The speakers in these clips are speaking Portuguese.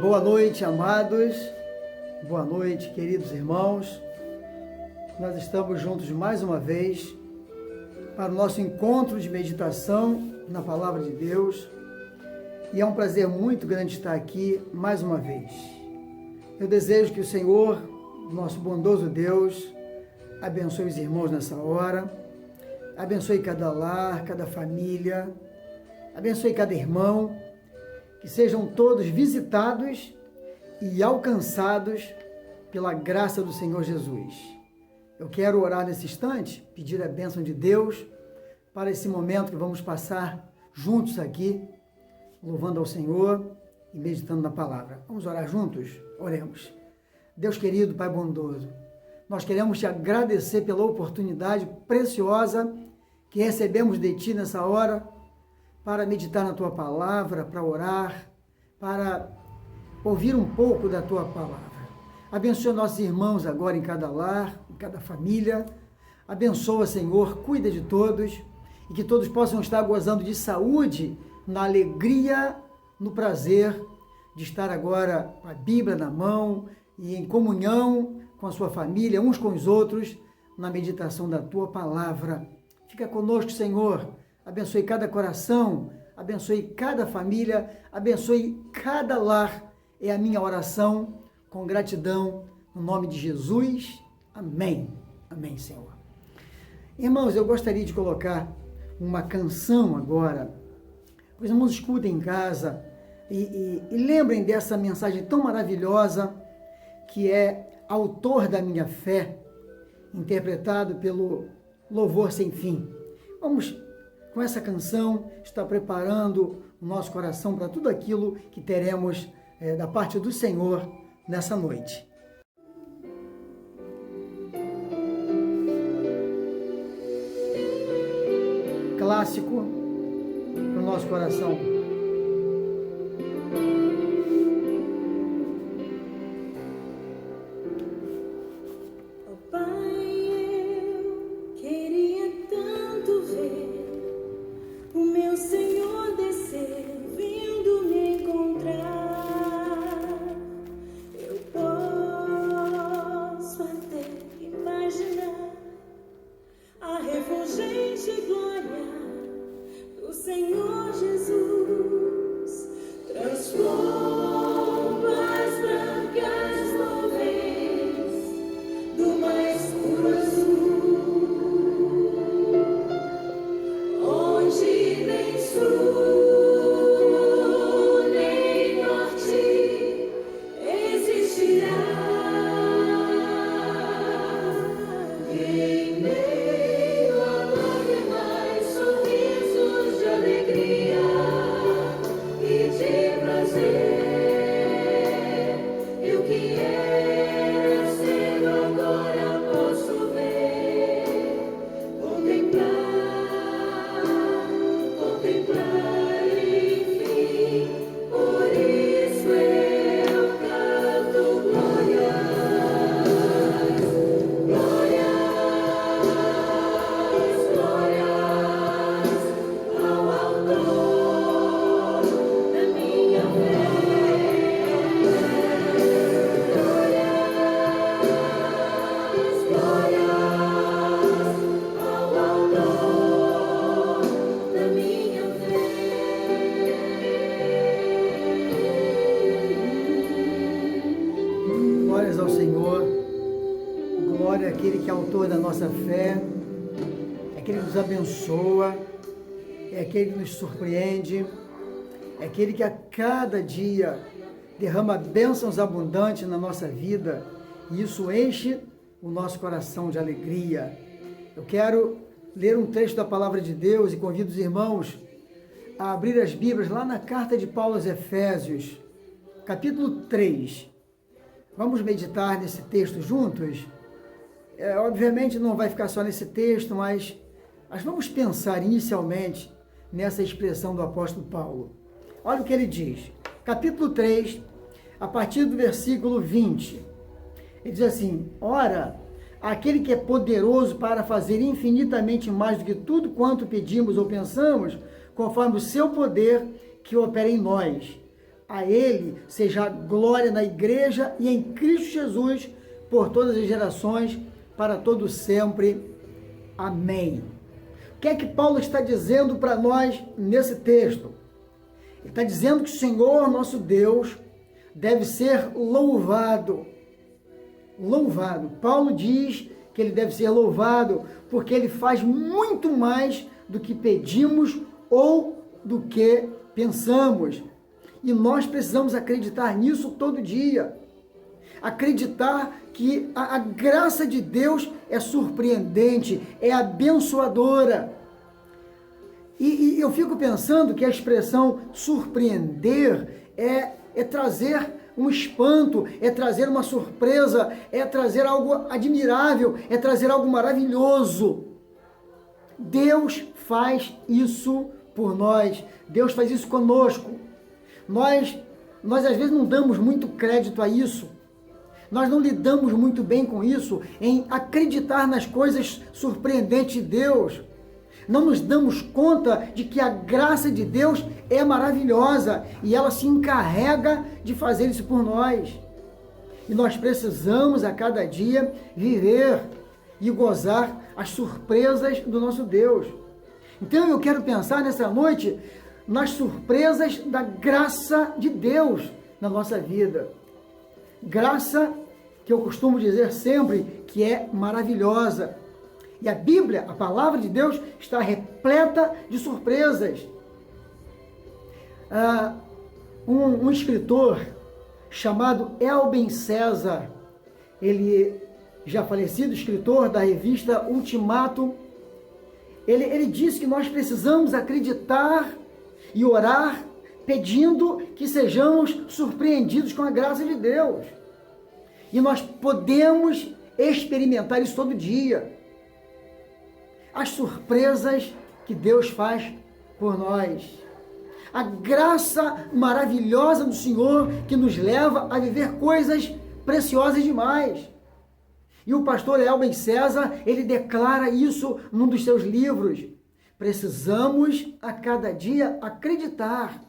Boa noite, amados. Boa noite, queridos irmãos. Nós estamos juntos mais uma vez para o nosso encontro de meditação na Palavra de Deus. E é um prazer muito grande estar aqui mais uma vez. Eu desejo que o Senhor, nosso bondoso Deus, abençoe os irmãos nessa hora, abençoe cada lar, cada família, abençoe cada irmão, que sejam todos visitados e alcançados pela graça do Senhor Jesus. Eu quero orar nesse instante, pedir a bênção de Deus para esse momento que vamos passar juntos aqui, louvando ao Senhor e meditando na palavra. Vamos orar juntos? Oremos. Deus querido, Pai bondoso, nós queremos te agradecer pela oportunidade preciosa que recebemos de Ti nessa hora, para meditar na Tua palavra, para orar, para ouvir um pouco da Tua palavra. Abençoa nossos irmãos agora em cada lar, em cada família. Abençoa, Senhor, cuida de todos e que todos possam estar gozando de saúde, na alegria, no prazer de estar agora com a Bíblia na mão e em comunhão com a sua família, uns com os outros, na meditação da Tua palavra. Fica conosco, Senhor. Abençoe cada coração, abençoe cada família, abençoe cada lar. É a minha oração com gratidão, no nome de Jesus. Amém. Amém, Senhor. Irmãos, eu gostaria de colocar uma canção agora. Os irmãos escutem em casa e lembrem dessa mensagem tão maravilhosa que é Autor da Minha Fé, interpretado pelo Louvor Sem Fim. Vamos, com essa canção, estar preparando o nosso coração para tudo aquilo que teremos da parte do Senhor nessa noite. Clássico para o nosso coração. Ao Senhor, glória àquele que é autor da nossa fé, é aquele que nos abençoa, é aquele que nos surpreende, é aquele que a cada dia derrama bênçãos abundantes na nossa vida e isso enche o nosso coração de alegria. Eu quero ler um trecho da Palavra de Deus e convido os irmãos a abrir as Bíblias lá na carta de Paulo aos Efésios, capítulo 3. Vamos meditar nesse texto juntos? Obviamente não vai ficar só nesse texto, mas vamos pensar inicialmente nessa expressão do apóstolo Paulo. Olha o que ele diz, capítulo 3, a partir do versículo 20. Ele diz assim: Ora, aquele que é poderoso para fazer infinitamente mais do que tudo quanto pedimos ou pensamos, conforme o seu poder que opera em nós. A Ele seja a glória na igreja e em Cristo Jesus, por todas as gerações, para todo sempre. Amém. O que é que Paulo está dizendo para nós nesse texto? Ele está dizendo que o Senhor, nosso Deus, deve ser louvado. Louvado. Paulo diz que ele deve ser louvado porque ele faz muito mais do que pedimos ou do que pensamos. E nós precisamos acreditar nisso todo dia. Acreditar que a graça de Deus é surpreendente, é abençoadora. E eu fico pensando que a expressão surpreender é trazer um espanto, é trazer uma surpresa, é trazer algo admirável, é trazer algo maravilhoso. Deus faz isso por nós, Deus faz isso conosco. Nós às vezes não damos muito crédito a isso, nós não lidamos muito bem com isso, em acreditar nas coisas surpreendentes de Deus. Não nos damos conta de que a graça de Deus é maravilhosa e ela se encarrega de fazer isso por nós. E nós precisamos a cada dia viver e gozar as surpresas do nosso Deus. Então eu quero pensar nessa noite nas surpresas da graça de Deus na nossa vida. Graça que eu costumo dizer sempre que é maravilhosa. E a Bíblia, a palavra de Deus, está repleta de surpresas. Um escritor chamado Elben César, ele já falecido, escritor da revista Ultimato, ele disse que nós precisamos acreditar e orar pedindo que sejamos surpreendidos com a graça de Deus. E nós podemos experimentar isso todo dia. As surpresas que Deus faz por nós. A graça maravilhosa do Senhor que nos leva a viver coisas preciosas demais. E o pastor Elben César, ele declara isso num dos seus livros. Precisamos a cada dia acreditar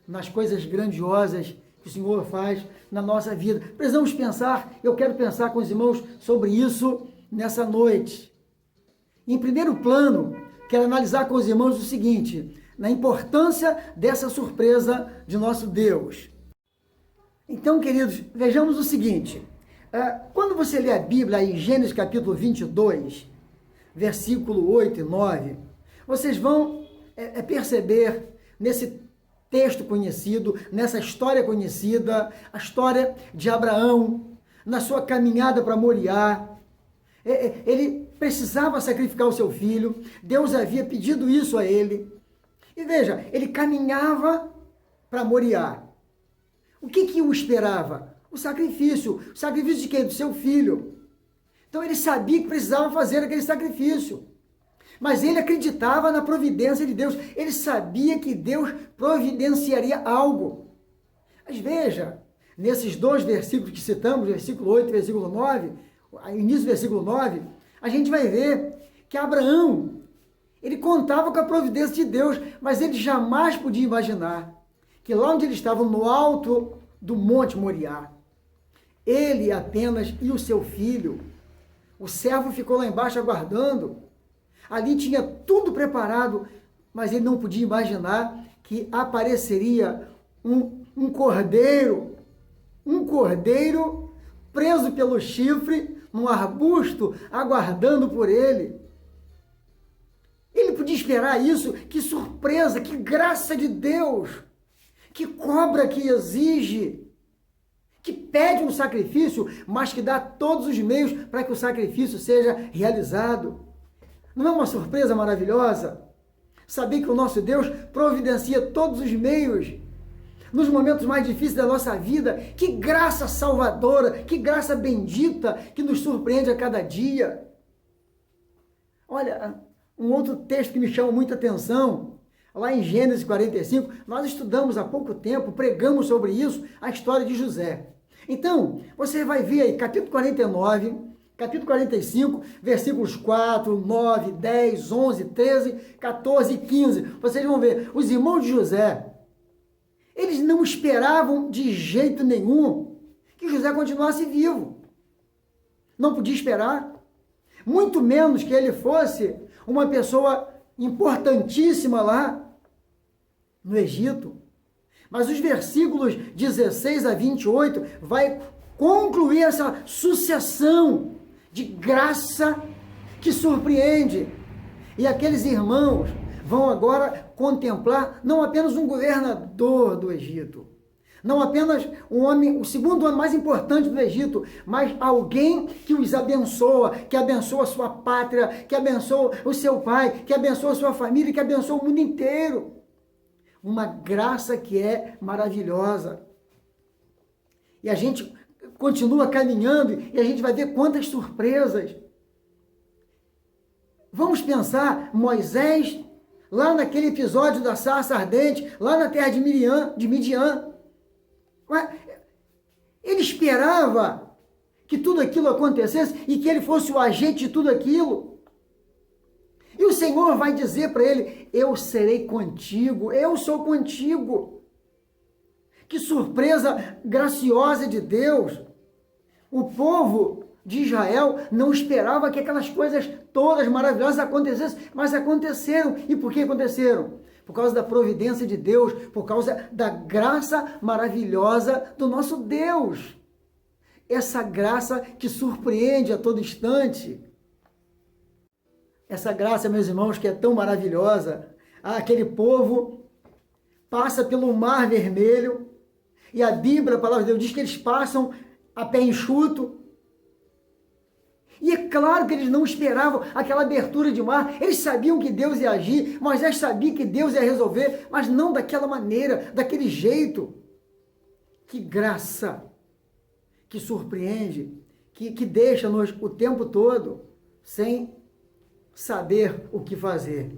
nas coisas grandiosas que o Senhor faz na nossa vida. Precisamos pensar, eu quero pensar com os irmãos sobre isso nessa noite. Em primeiro plano, quero analisar com os irmãos o seguinte, na importância dessa surpresa de nosso Deus. Então, queridos, vejamos o seguinte, quando você lê a Bíblia em Gênesis capítulo 22, versículo 8 e 9, vocês vão perceber nesse texto conhecido, nessa história conhecida, a história de Abraão, na sua caminhada para Moriá. Ele precisava sacrificar o seu filho, Deus havia pedido isso a ele. E veja, ele caminhava para Moriá. O que o esperava? O sacrifício de quem? Do seu filho. Então ele sabia que precisava fazer aquele sacrifício. Mas ele acreditava na providência de Deus. Ele sabia que Deus providenciaria algo. Mas veja, nesses dois versículos que citamos, versículo 8 e versículo 9, início do versículo 9, a gente vai ver que Abraão, ele contava com a providência de Deus, mas ele jamais podia imaginar que lá onde ele estava, no alto do Monte Moriá, ele apenas e o seu filho, o servo ficou lá embaixo aguardando. Ali tinha tudo preparado, mas ele não podia imaginar que apareceria um cordeiro preso pelo chifre, num arbusto, aguardando por ele. Ele podia esperar isso? Que surpresa, que graça de Deus, que cobra que exige, que pede um sacrifício, mas que dá todos os meios para que o sacrifício seja realizado. Não é uma surpresa maravilhosa? Saber que o nosso Deus providencia todos os meios nos momentos mais difíceis da nossa vida. Que graça salvadora, que graça bendita que nos surpreende a cada dia. Olha, um outro texto que me chama muita atenção, lá em Gênesis 45, nós estudamos há pouco tempo, pregamos sobre isso, a história de José. Então, você vai ver aí, capítulo 49, capítulo 45, versículos 4, 9, 10, 11, 13, 14 e 15. Vocês vão ver, os irmãos de José, eles não esperavam de jeito nenhum que José continuasse vivo. Não podia esperar, muito menos que ele fosse uma pessoa importantíssima lá no Egito. Mas os versículos 16 a 28 vai concluir essa sucessão de graça que surpreende. E aqueles irmãos vão agora contemplar não apenas um governador do Egito, não apenas um homem, o segundo homem mais importante do Egito, mas alguém que os abençoa, que abençoa a sua pátria, que abençoa o seu pai, que abençoa a sua família, que abençoa o mundo inteiro. Uma graça que é maravilhosa. E a gente continua caminhando e a gente vai ver quantas surpresas. Vamos pensar, Moisés, lá naquele episódio da sarça ardente, lá na terra de Midian. Ele esperava que tudo aquilo acontecesse e que ele fosse o agente de tudo aquilo. E o Senhor vai dizer para ele: eu serei contigo, eu sou contigo. Que surpresa graciosa de Deus. O povo de Israel não esperava que aquelas coisas todas maravilhosas acontecessem, mas aconteceram. E por que aconteceram? Por causa da providência de Deus, por causa da graça maravilhosa do nosso Deus. Essa graça que surpreende a todo instante. Essa graça, meus irmãos, que é tão maravilhosa. Aquele povo passa pelo Mar Vermelho e a Bíblia, a palavra de Deus, diz que eles passam a pé enxuto. E é claro que eles não esperavam aquela abertura de mar, eles sabiam que Deus ia agir, Moisés sabia que Deus ia resolver, mas não daquela maneira, daquele jeito. Que graça, que surpreende, que deixa-nos o tempo todo sem saber o que fazer.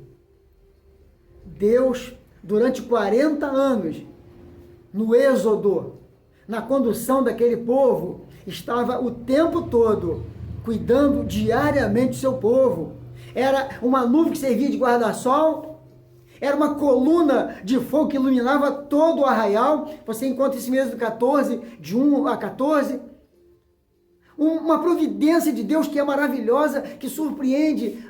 Deus, durante 40 anos, no êxodo, na condução daquele povo, estava o tempo todo cuidando diariamente do seu povo. Era uma nuvem que servia de guarda-sol, era uma coluna de fogo que iluminava todo o arraial. Você encontra esse mesmo 14, de 1 a 14. Uma providência de Deus que é maravilhosa, que surpreende.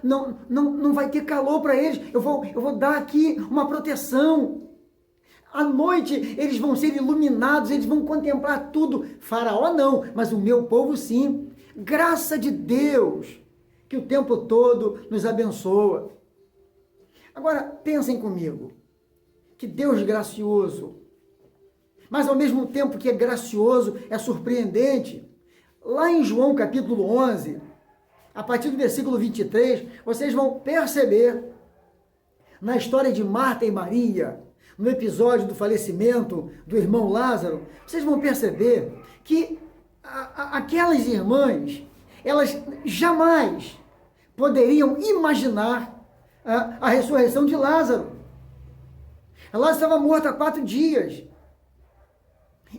Não vai ter calor para eles, eu vou dar aqui uma proteção. À noite eles vão ser iluminados, eles vão contemplar tudo. Faraó não, mas o meu povo sim. Graça de Deus, que o tempo todo nos abençoa. Agora, pensem comigo, que Deus gracioso, mas ao mesmo tempo que é gracioso, é surpreendente. Lá em João capítulo 11, a partir do versículo 23, vocês vão perceber, na história de Marta e Maria, no episódio do falecimento do irmão Lázaro, vocês vão perceber que aquelas irmãs, elas jamais poderiam imaginar a ressurreição de Lázaro. Lázaro estava morto há 4 dias.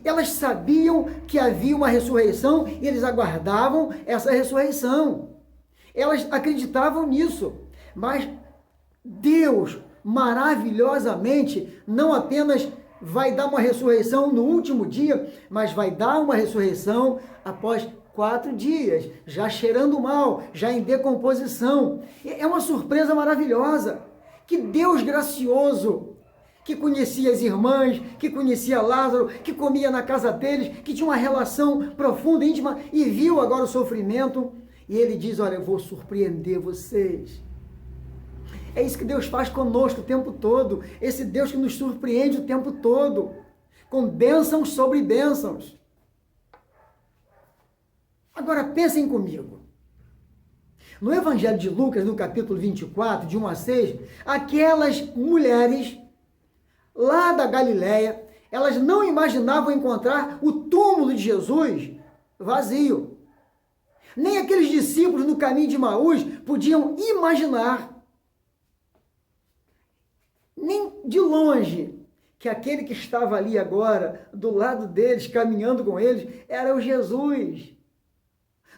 Elas sabiam que havia uma ressurreição e eles aguardavam essa ressurreição. Elas acreditavam nisso, mas Deus, maravilhosamente, não apenas vai dar uma ressurreição no último dia, mas vai dar uma ressurreição após 4 dias, já cheirando mal, já em decomposição. É uma surpresa maravilhosa. Que Deus gracioso, que conhecia as irmãs, que conhecia Lázaro, que comia na casa deles, que tinha uma relação profunda, íntima, e viu agora o sofrimento, e ele diz: olha, eu vou surpreender vocês. É isso que Deus faz conosco o tempo todo. Esse Deus que nos surpreende o tempo todo, com bênçãos sobre bênçãos. Agora pensem comigo. No Evangelho de Lucas, no capítulo 24, de 1 a 6, aquelas mulheres lá da Galileia, elas não imaginavam encontrar o túmulo de Jesus vazio. Nem aqueles discípulos no caminho de Emaús podiam imaginar, nem de longe, que aquele que estava ali agora, do lado deles, caminhando com eles, era o Jesus,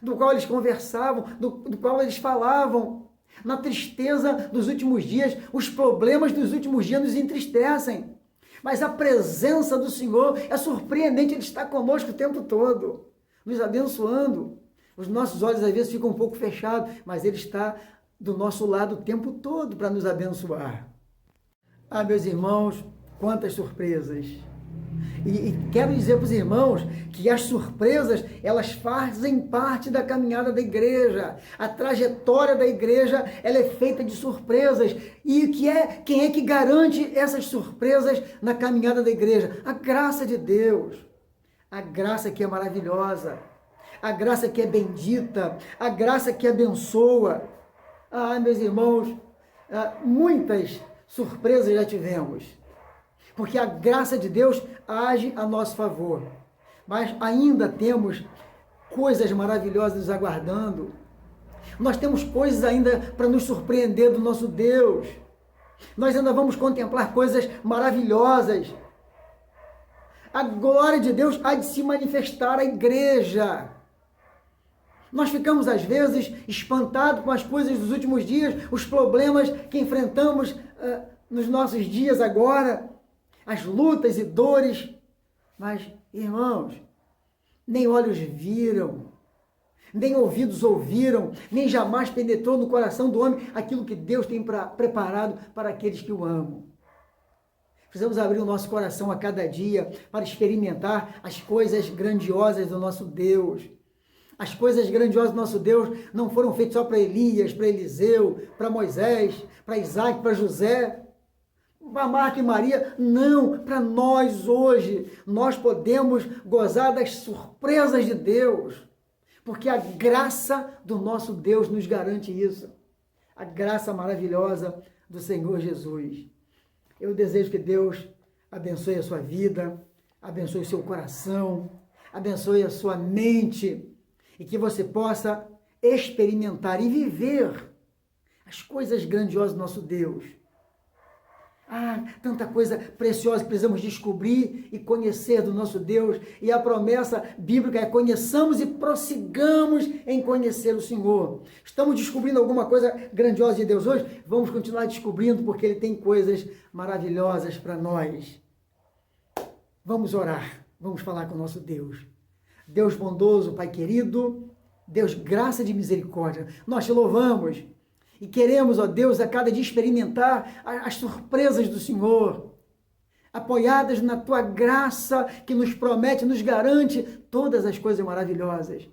do qual eles conversavam, do qual eles falavam. Na tristeza dos últimos dias, os problemas dos últimos dias nos entristecem. Mas a presença do Senhor é surpreendente, Ele está conosco o tempo todo, nos abençoando. Os nossos olhos às vezes ficam um pouco fechados, mas Ele está do nosso lado o tempo todo para nos abençoar. Ah, meus irmãos, quantas surpresas! E quero dizer para os irmãos que as surpresas, elas fazem parte da caminhada da igreja. A trajetória da igreja, ela é feita de surpresas. E quem é que garante essas surpresas na caminhada da igreja? A graça de Deus. A graça que é maravilhosa. A graça que é bendita. A graça que abençoa. Ah, meus irmãos, muitas surpresas já tivemos. Porque a graça de Deus age a nosso favor. Mas ainda temos coisas maravilhosas nos aguardando. Nós temos coisas ainda para nos surpreender do nosso Deus. Nós ainda vamos contemplar coisas maravilhosas. A glória de Deus há de se manifestar à igreja. Nós ficamos, às vezes, espantados com as coisas dos últimos dias, os problemas que enfrentamos nos nossos dias agora, as lutas e dores, mas, irmãos, nem olhos viram, nem ouvidos ouviram, nem jamais penetrou no coração do homem aquilo que Deus tem preparado para aqueles que o amam. Precisamos abrir o nosso coração a cada dia para experimentar as coisas grandiosas do nosso Deus. As coisas grandiosas do nosso Deus não foram feitas só para Elias, para Eliseu, para Moisés, para Isaac, para José, para Marta e Maria, não, para nós hoje. Nós podemos gozar das surpresas de Deus, porque a graça do nosso Deus nos garante isso. A graça maravilhosa do Senhor Jesus. Eu desejo que Deus abençoe a sua vida, abençoe o seu coração, abençoe a sua mente, e que você possa experimentar e viver as coisas grandiosas do nosso Deus. Ah, tanta coisa preciosa que precisamos descobrir e conhecer do nosso Deus. E a promessa bíblica é: conheçamos e prossigamos em conhecer o Senhor. Estamos descobrindo alguma coisa grandiosa de Deus hoje? Vamos continuar descobrindo, porque Ele tem coisas maravilhosas para nós. Vamos orar, vamos falar com o nosso Deus. Deus bondoso, Pai querido, Deus graça de misericórdia, nós te louvamos. E queremos, ó Deus, a cada dia experimentar as surpresas do Senhor, apoiadas na Tua graça que nos promete, nos garante todas as coisas maravilhosas.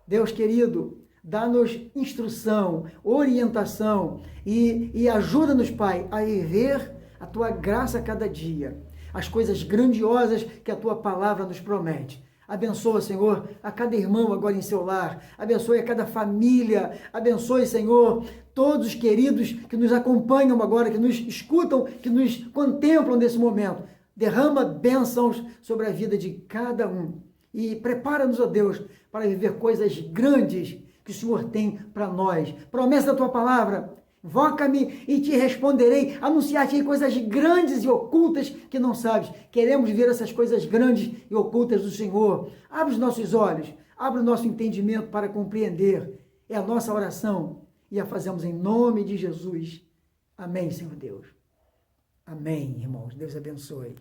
Deus querido, dá-nos instrução, orientação e ajuda-nos, Pai, a viver a Tua graça a cada dia, as coisas grandiosas que a Tua palavra nos promete. Abençoa, Senhor, a cada irmão agora em seu lar. Abençoe a cada família. Abençoe, Senhor, todos os queridos que nos acompanham agora, que nos escutam, que nos contemplam nesse momento. Derrama bênçãos sobre a vida de cada um. E prepara-nos, ó Deus, para viver coisas grandes que o Senhor tem para nós. Promessa da Tua palavra: invoca-me e te responderei, anunciar-te coisas grandes e ocultas que não sabes. Queremos ver essas coisas grandes e ocultas do Senhor. Abre os nossos olhos, abre o nosso entendimento para compreender. É a nossa oração e a fazemos em nome de Jesus. Amém, Senhor Deus. Amém, irmãos. Deus abençoe.